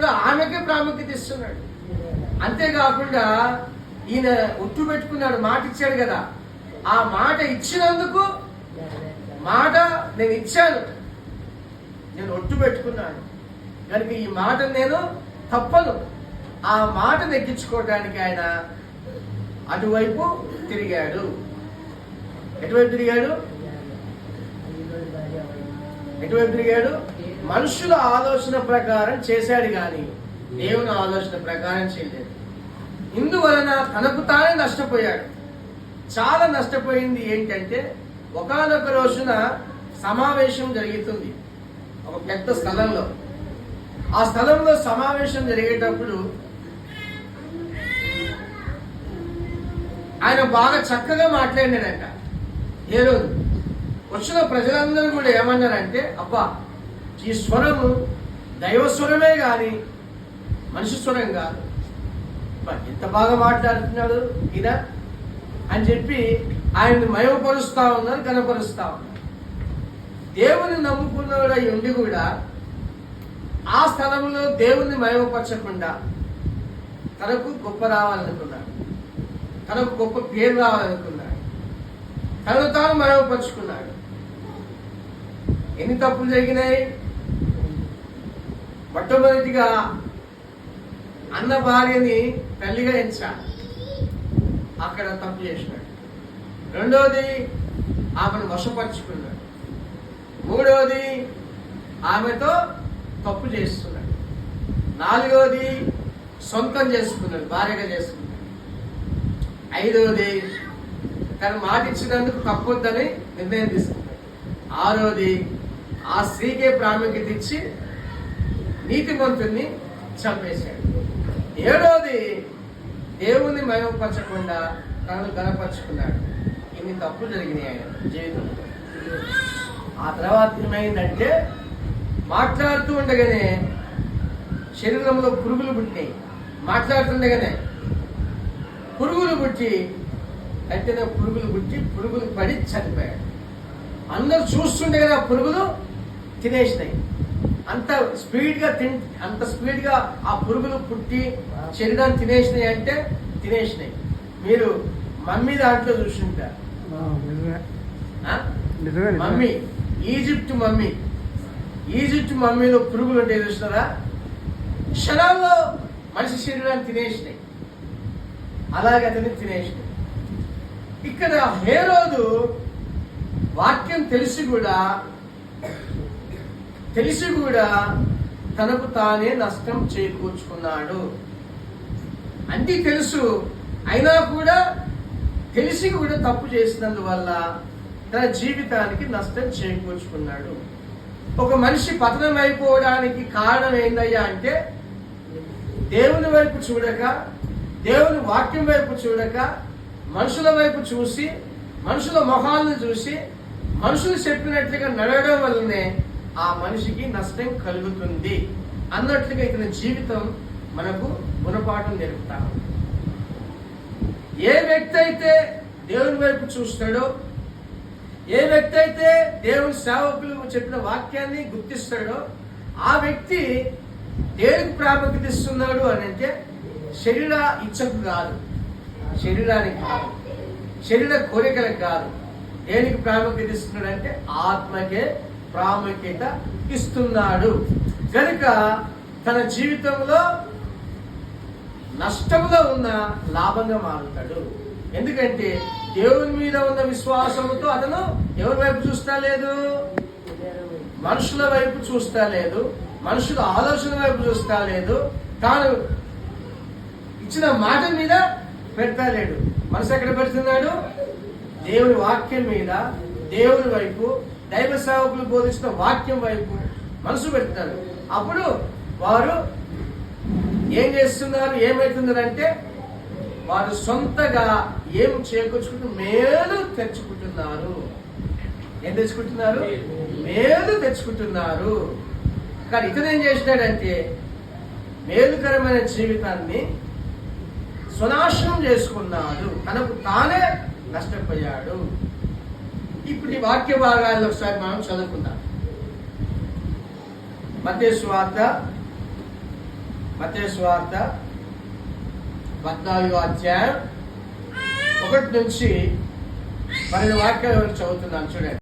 కూడా ఆమెకే ప్రాముఖ్యత ఇస్తున్నాడు. అంతేకాకుండా ఈయన ఒట్టు పెట్టుకున్నాడు, మాట ఇచ్చాడు కదా, ఆ మాట ఇచ్చినందుకు, మాట నేను ఇచ్చాను, నేను ఒట్టు పెట్టుకున్నాను కనుక ఈ మాట నేను తప్పను, ఆ మాట నెగ్గించుకోవడానికి ఆయన అటువైపు తిరిగాడు. ఎటువైపు తిరిగాడు? ఎటువైపు తిరిగాడు? మనుషుల ఆలోచన ప్రకారం చేశాడు కానీ దేవుని ఆలోచన ప్రకారం చేయలేదు. ఇందువలన తనకు తానే నష్టపోయాడు. చాలా నష్టపోయింది. ఏంటంటే ఒకానొక రోజున సమావేశం జరుగుతుంది ఒక పెద్ద స్థలంలో. ఆ స్థలంలో సమావేశం జరిగేటప్పుడు ఆయన బాగా చక్కగా మాట్లాడినాడంట. ఏ రోజు వచ్చిన ప్రజలందరూ కూడా ఏమన్నారంటే, అబ్బా ఈ స్వరము దైవ స్వరమే కానీ మనిషి స్వరం కాదు, ఎంత బాగా మాట్లాడుతున్నాడు ఈయన అని చెప్పి ఆయన్ని మయమపరుస్తా ఉన్నారు, కనపరుస్తా ఉన్నారు. దేవుని నమ్ముకున్నవాడై ఉండి కూడా ఆ స్థలంలో దేవుణ్ణి మయమపరచకుండా తనకు గొప్ప రావాలనుకున్నాడు, తనకు గొప్ప పేరు రావాలనుకున్నాడు, తనను తాను మయమపరుచుకున్నాడు. ఎన్ని తప్పులు జరిగినాయి? మొట్టమొదటిగా అన్న భార్యని తల్లిగా ఎంచాడు, అక్కడ తప్పు చేసినాడు. రెండవది ఆమెను వశపరుచుకున్నాడు. మూడవది ఆమెతో తప్పు చేస్తున్నాడు. నాలుగవది సొంతం చేసుకున్నాడు, భార్యగా చేసుకున్నాడు. ఐదవది తను మాట ఇచ్చినందుకు తప్పొద్దని నిర్ణయం తీసుకున్నాడు. ఆరవది ఆ స్త్రీకే ప్రాముఖ్యత ఇచ్చి నీతిమంతుణ్ణి చంపేశాడు. ఏడవది దేవుణ్ణి మహిమపరచకుండా తనను గణపరుచుకున్నాడు. ఇన్ని తప్పులు జరిగినాయి ఆయన జీవితంలో. ఆ తర్వాత ఏమైందంటే మాట్లాడుతూ ఉండగానే శరీరంలో పురుగులు పుట్టినాయి. మాట్లాడుతుండగానే పురుగులు పుట్టి వెంటనే పురుగులు పడి చనిపోయాడు. అందరూ చూస్తుండగానే పురుగులు తినేసినాయి. అంత స్పీడ్గా ఆ పురుగులు పుట్టి శరీరాన్ని తినేసినాయి. అంటే తినేసినాయి. మీరు మమ్మీ దాంట్లో చూస్తుంటారు, మమ్మీ ఈజిప్ట్ మమ్మీలో పురుగులు ఉంటే చూస్తారా? క్షణాల్లో మనిషి శరీరాన్ని తినేసినాయి. అలాగే అతన్ని తినేసినాయి. ఇక్కడ హేరోదు వాక్యం తెలిసి కూడా తనకు తానే నష్టం చేకూర్చుకున్నాడు. అంటే తెలుసు, అయినా కూడా తెలిసి కూడా తప్పు చేసినందువల్ల తన జీవితానికి నష్టం చేకూర్చుకున్నాడు. ఒక మనిషి పతనం అయిపోవడానికి కారణం ఏందయ్యా అంటే దేవుని వైపు చూడక, దేవుని వాక్యం వైపు చూడక, మనుషుల వైపు చూసి, మనుషుల మొహాలను చూసి, మనుషులు చెప్పినట్లుగా నడవడం వల్లనే ఆ మనిషికి నష్టం కలుగుతుంది అన్నట్లుగా ఇతని జీవితం మనకు గుణపాఠం నేర్పుతాడు. ఏ వ్యక్తి అయితే దేవుని వైపు చూస్తాడో, ఏ వ్యక్తి అయితే దేవుని సేవకులు చెప్పిన వాక్యాన్ని గుర్తిస్తాడో, ఆ వ్యక్తి దేనికి ప్రాముఖ్యత ఇస్తున్నాడు అని అంటే శరీర ఇచ్చకు కాదు, శరీరానికి కాదు, శరీర కోరికలకు కాదు. దేనికి ప్రాముఖ్యత ఇస్తున్నాడు అంటే ఆత్మకే ప్రాముఖ్యత ఇస్తున్నాడు. కనుక తన జీవితంలో నష్టంలో ఉన్న లాభంగా మారుతాడు. ఎందుకంటే దేవుని మీద ఉన్న విశ్వాసంతో అతను ఎవరి వైపు చూస్తా లేదు, మనుషుల వైపు చూస్తా లేదు, మనుషుల ఆలోచన వైపు చూస్తా లేదు, తాను ఇచ్చిన మాట మీద పెడతా లేడు. మనసు ఎక్కడ పెడుతున్నాడు? దేవుని వాక్యం మీద, దేవుని వైపు, దైవ సేవకులు బోధించిన వాక్యం వైపు మనసు పెడతారు. అప్పుడు వారు ఏం చేస్తున్నారు, ఏమవుతుందంటే వారు సొంతగా ఏం చేకూర్చుకుంటూ మేలు తెచ్చుకుంటున్నారు. ఏం తెచ్చుకుంటున్నారు? మేలు తెచ్చుకుంటున్నారు. కానీ ఇతను ఏం చేసినాడంటే మేలుకరమైన జీవితాన్ని స్వనాశనం చేసుకున్నాడు, తనకు తానే నష్టపోయాడు. ఇప్పుడు ఈ వాక్య భాగాల్లో ఒకసారి మనం చదువుకుందాం. మత్తయి సువార్త మత్తయి సువార్త 14వ అధ్యాయం 1 నుంచి 12 వాక్యాలు చదువుతున్నాను చూడండి.